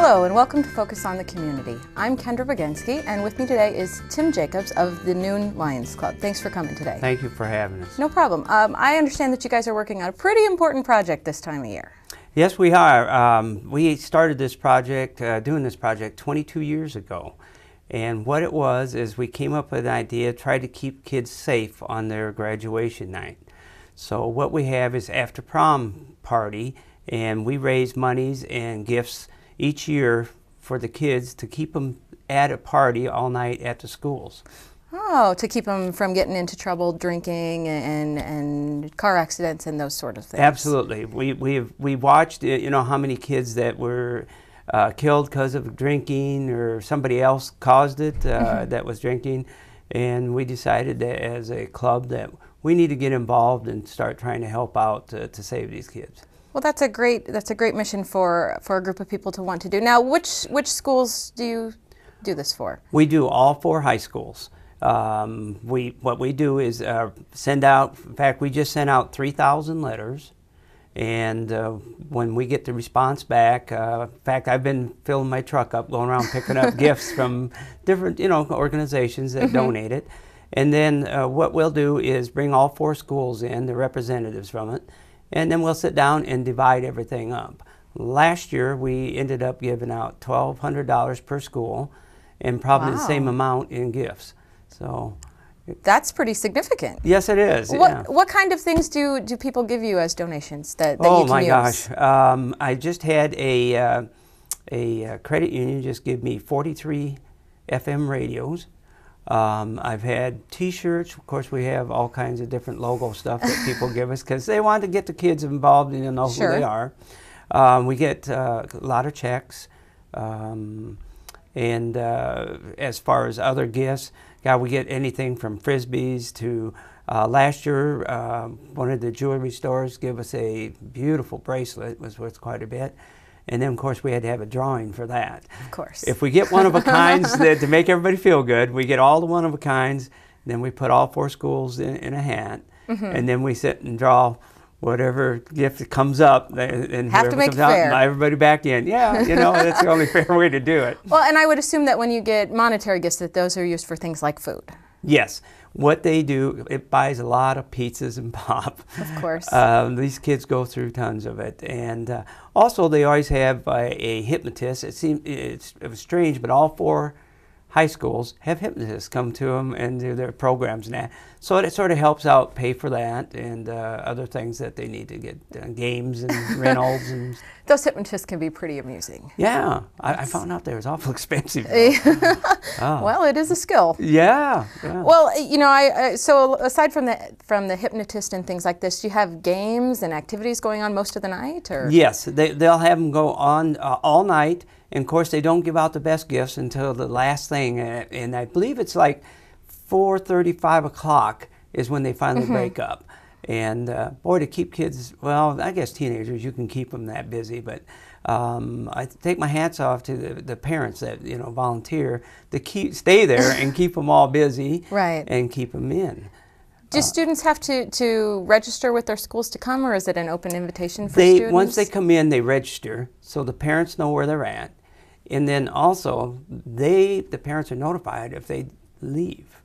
Hello and welcome to Focus on the Community. I'm Kendra Bagensky, and with me today is Tim Jacobs of the Noon Lions Club. Thanks for coming today. Thank you for having us. No problem. I understand that you guys are working on a pretty important project this time of year. Yes, we are. We started this project, doing this project 22 years ago. And what it was is we came up with an idea, tried to keep kids safe on their graduation night. So what we have is after prom party, and we raise monies and gifts each year for the kids to keep them at a party all night at the schools. Oh, to keep them from getting into trouble, drinking and car accidents and those sort of things. Absolutely. We watched, you know, how many kids that were killed because of drinking or somebody else caused it that was drinking, and we decided that as a club that we need to get involved and start trying to help out to save these kids. Well, that's a great mission for a group of people to want to do. Now, which schools do you do this for? We do all 4 high schools. What we do is send out. In fact, we just sent out 3,000 letters, and when we get the response back, in fact, I've been filling my truck up, going around picking up gifts from different, organizations that donate it, and then what we'll do is bring all 4 schools in, the representatives from it. And then we'll sit down and divide everything up. Last year, we ended up giving out $1,200 per school and probably the same amount in gifts. So that's pretty significant. Yes, it is. What kind of things do people give you as donations that you can use? Oh, my gosh. I just had a credit union just give me 43 FM radios. I've had T-shirts. Of course, we have all kinds of different logo stuff that people give us because they want to get the kids involved and know who they are. We get a lot of checks. And as far as other gifts, we get anything from Frisbees to last year, one of the jewelry stores gave us a beautiful bracelet. It was worth quite a bit. And then, of course, we had to have a drawing for that. Of course. If we get one-of-a-kinds to make everybody feel good, we get all the one-of-a-kinds, then we put all 4 schools in a hat, and then we sit and draw whatever gift that comes up, and have to make it fair. Everybody back in. Yeah, that's the only fair way to do it. Well, and I would assume that when you get monetary gifts, that those are used for things like food. Yes. What they do, it buys a lot of pizzas and pop. Of course. These kids go through tons of it. And also they always have a hypnotist. It was strange, but all 4 high schools have hypnotists come to them and do their programs and that. So it sort of helps out pay for that and other things that they need to get, games and rentals. And those hypnotists can be pretty amusing. Yeah, I found out they was awful expensive. Well, it is a skill. Yeah. Well, so aside from the hypnotist and things like this, do you have games and activities going on most of the night? Or? Yes, they'll have them go on all night. And of course, they don't give out the best gifts until the last thing, and I believe it's like 4:30, 5 o'clock is when they finally break up. And boy, to keep kids, well, I guess teenagers, you can keep them that busy, but I take my hats off to the parents that volunteer to stay there and keep them all busy, right, and keep them in. Do students have to register with their schools to come, or is it an open invitation for students? Once they come in, they register, so the parents know where they're at. And then also, the parents are notified if they leave.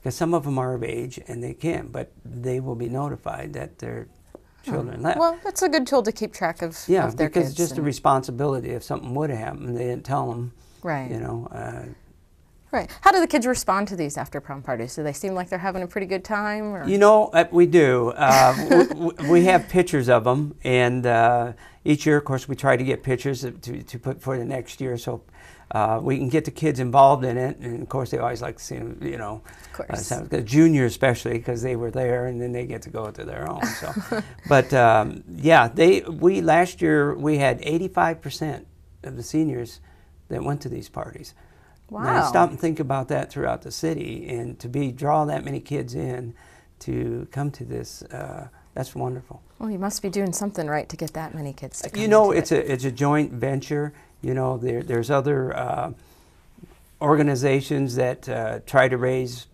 Because some of them are of age and they can, but they will be notified that their children left. Well, that's a good tool to keep track of their kids. Yeah, because it's just a responsibility if something would have happened and they didn't tell them. Right. Right. How do the kids respond to these after prom parties? Do they seem like they're having a pretty good time? Or? We do. We have pictures of them, and each year, of course, we try to get pictures to put for the next year, so we can get the kids involved in it. And of course, they always like to see them, Of course. The juniors especially, because they were there, and then they get to go to their own. So, but yeah, last year we had 85% of the seniors that went to these parties. Wow. Now, stop and think about that throughout the city, and to draw that many kids in to come to this, that's wonderful. Well, you must be doing something right to get that many kids to come. It's a joint venture. There's other organizations that try to raise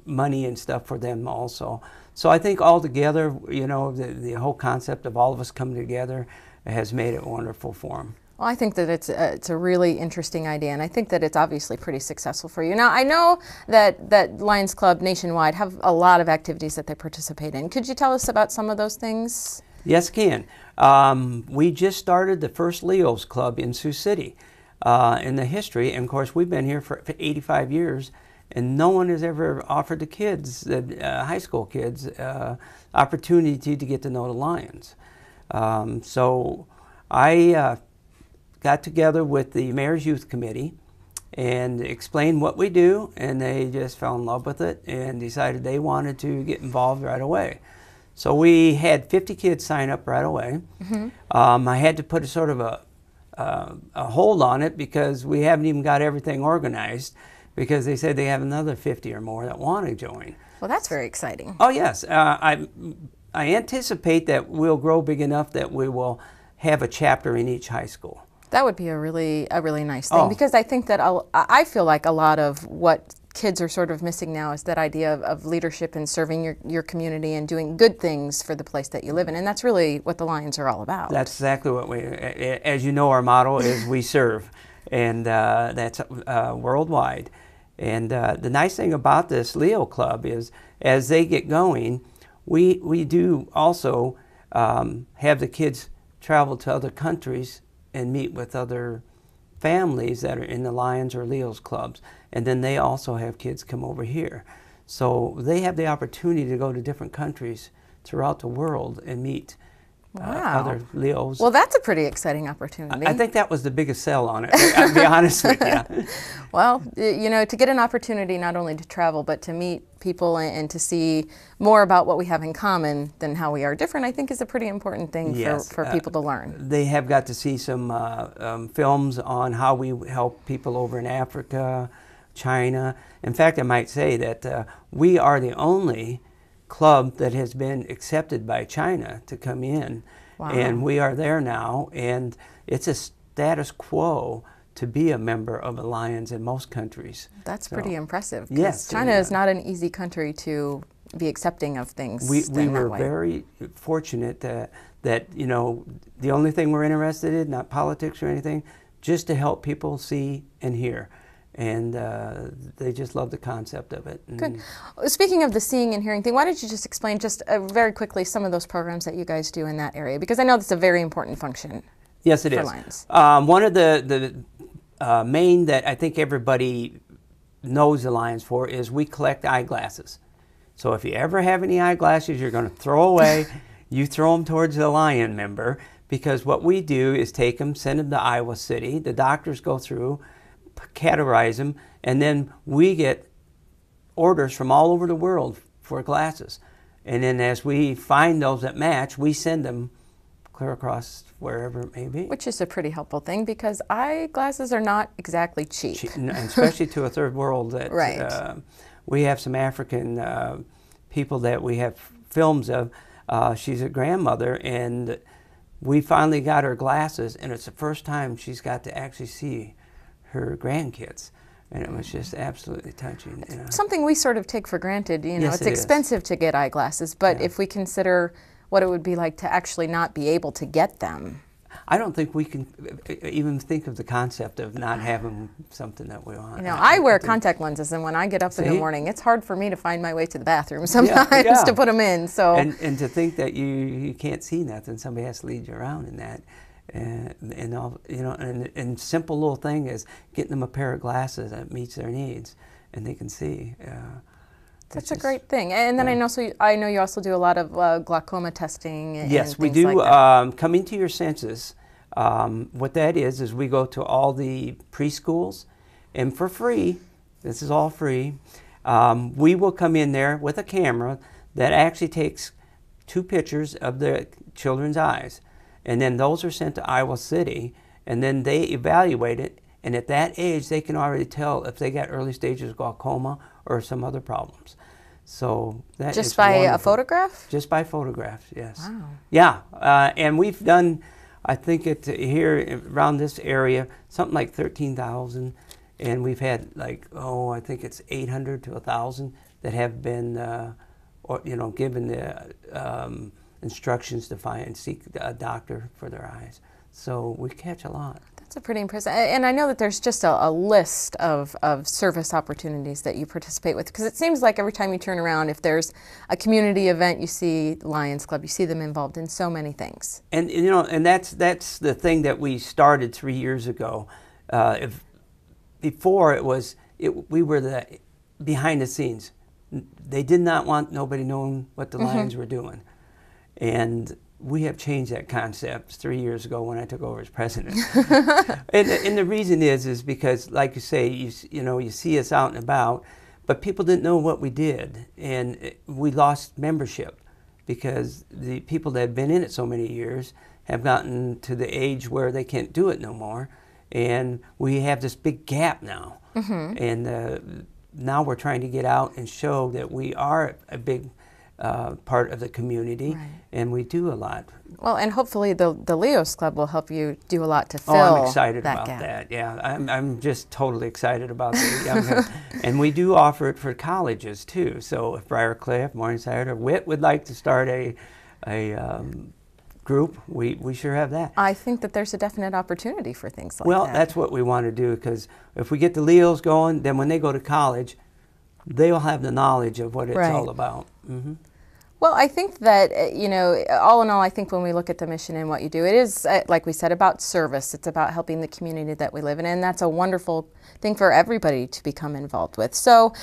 money and stuff for them also. So I think altogether, the whole concept of all of us coming together has made it wonderful for them. Well, I think that it's a really interesting idea, and I think that it's obviously pretty successful for you. Now, I know that Lions Club nationwide have a lot of activities that they participate in. Could you tell us about some of those things? Yes, can. We just started the first Leo's Club in Sioux City in the history, and of course we've been here for 85 years, and no one has ever offered the kids, the high school kids, opportunity to get to know the Lions. So I got together with the Mayor's Youth Committee and explained what we do, and they just fell in love with it and decided they wanted to get involved right away. So we had 50 kids sign up right away. Mm-hmm. I had to put a sort of a hold on it because we haven't even got everything organized, because they said they have another 50 or more that want to join. Well, that's very exciting. Oh yes, I anticipate that we'll grow big enough that we will have a chapter in each high school. That would be a really nice thing, because I think that I feel like a lot of what kids are sort of missing now is that idea of leadership and serving your community and doing good things for the place that you live in, and that's really what the Lions are all about. That's exactly what we, as you know, our motto is we serve, and that's worldwide. And the nice thing about this Leo Club is, as they get going, we do also have the kids travel to other countries and meet with other families that are in the Lions or Leo's clubs, and then they also have kids come over here. So they have the opportunity to go to different countries throughout the world and meet other Leos. Well, that's a pretty exciting opportunity. I think that was the biggest sell on it, I'll be honest with you. Well, you know, to get an opportunity not only to travel, but to meet people and to see more about what we have in common than how we are different, I think is a pretty important thing for people to learn. They have got to see some films on how we help people over in Africa, China. In fact, I might say that we are the only club that has been accepted by China to come in. Wow. And we are there now, and it's a status quo to be a member of the Lions in most countries. That's pretty impressive. Yes, China is not an easy country to be accepting of things. We were very fortunate that, you know, the only thing we're interested in, not politics or anything, just to help people see and hear. And they just love the concept of it. Good. Speaking of the seeing and hearing thing, why don't you just explain just very quickly some of those programs that you guys do in that area? Because I know that's a very important function. Yes, it is. Lions. One of the main that I think everybody knows the Lions for is we collect eyeglasses. So if you ever have any eyeglasses you're going to throw away, you throw them towards the Lion member, because what we do is take them, send them to Iowa City. The doctors go through, categorize them, and then we get orders from all over the world for glasses. And then as we find those that match, we send them clear across wherever it may be. Which is a pretty helpful thing, because eyeglasses are not exactly cheap. Especially to a third world. That, right. We have some African people that we have films of. She's a grandmother, and we finally got her glasses, and it's the first time she's got to actually see her grandkids, and it was just absolutely touching. Something we sort of take for granted. You know, yes, it's expensive to get eyeglasses, but if we consider what it would be like to actually not be able to get them. I don't think we can even think of the concept of not having something that we want. You know, I wear contact lenses, and when I get up in the morning, it's hard for me to find my way to the bathroom sometimes to put them in. So and to think that you can't see nothing, somebody has to lead you around in that. And all, you know, and simple little thing is getting them a pair of glasses that meets their needs, and they can see. That's a great thing. And then I know you also do a lot of glaucoma testing. And yes, we things do. Like Coming to Your Senses. What that is we go to all the preschools, and for free. This is all free. We will come in there with a camera that actually takes 2 pictures of the children's eyes. And then those are sent to Iowa City, and then they evaluate it, and at that age they can already tell if they got early stages of glaucoma or some other problems. So that just is by wonderful. a photograph? Just by photographs, yes. Wow. Yeah, and we've done, I think here around this area, something like 13,000, and we've had like, I think it's 800 to 1,000 that have been, given the instructions to seek a doctor for their eyes. So we catch a lot. That's a pretty impressive, and I know that there's just a list of service opportunities that you participate with, because it seems like every time you turn around, if there's a community event, you see Lions Club, you see them involved in so many things. And you know, and that's the thing that we started 3 years ago. Before we were the behind the scenes. They did not want nobody knowing what the Lions were doing, and we have changed that concept 3 years ago when I took over as president. and the reason is because, like you say, you know, you see us out and about, but people didn't know what we did, and we lost membership because the people that had been in it so many years have gotten to the age where they can't do it no more, and we have this big gap now. And now we're trying to get out and show that we are a big part of the community, right, and we do a lot. Well, and hopefully the Leos Club will help you do a lot to fill I'm excited that about gap. that. Yeah, I'm just totally excited about the young. And we do offer it for colleges too. So if Briarcliff, Morningside, or Witt would like to start a group, we sure have that. I think that there's a definite opportunity for things like that. Well, that's what we want to do, because if we get the Leos going, then when they go to college, they'll have the knowledge of what it's all about. Well, I think that, you know, all in all, I think when we look at the mission and what you do, it is, like we said, about service. It's about helping the community that we live in, and that's a wonderful thing for everybody to become involved with. So,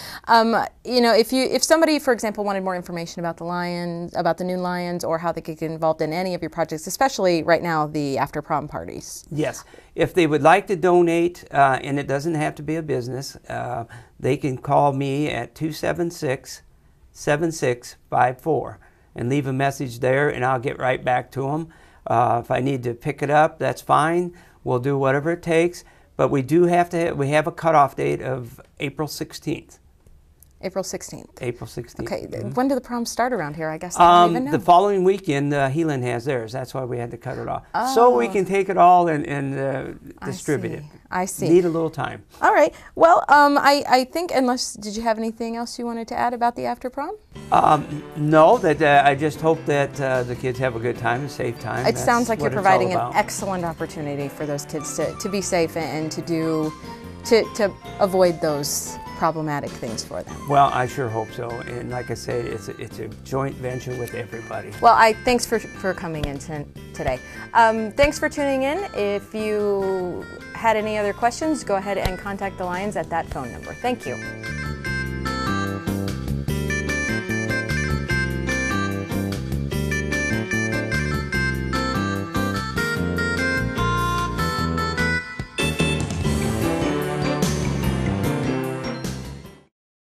you know, if somebody, for example, wanted more information about the Lions, about the new Lions, or how they could get involved in any of your projects, especially right now, the after prom parties. Yes. If they would like to donate, and it doesn't have to be a business, they can call me at 276-7654 and leave a message there, and I'll get right back to them. If I need to pick it up, that's fine. We'll do whatever it takes, but we do have to we have a cutoff date of April 16th. April 16th. April 16th. Okay. When do the proms start around here? I guess I don't even know. The following weekend, Heelan has theirs. That's why we had to cut it off. So we can take it all and distribute it. I see. Need a little time. All right. Well, I think, did you have anything else you wanted to add about the after prom? No, that I just hope that the kids have a good time, a safe time. It sounds like you're providing an excellent opportunity for those kids to be safe and to avoid those problematic things for them. Well, I sure hope so. And like I said, it's a joint venture with everybody. Well, thanks for coming in today. Thanks for tuning in. If you had any other questions, go ahead and contact the Lions at that phone number. Thank you.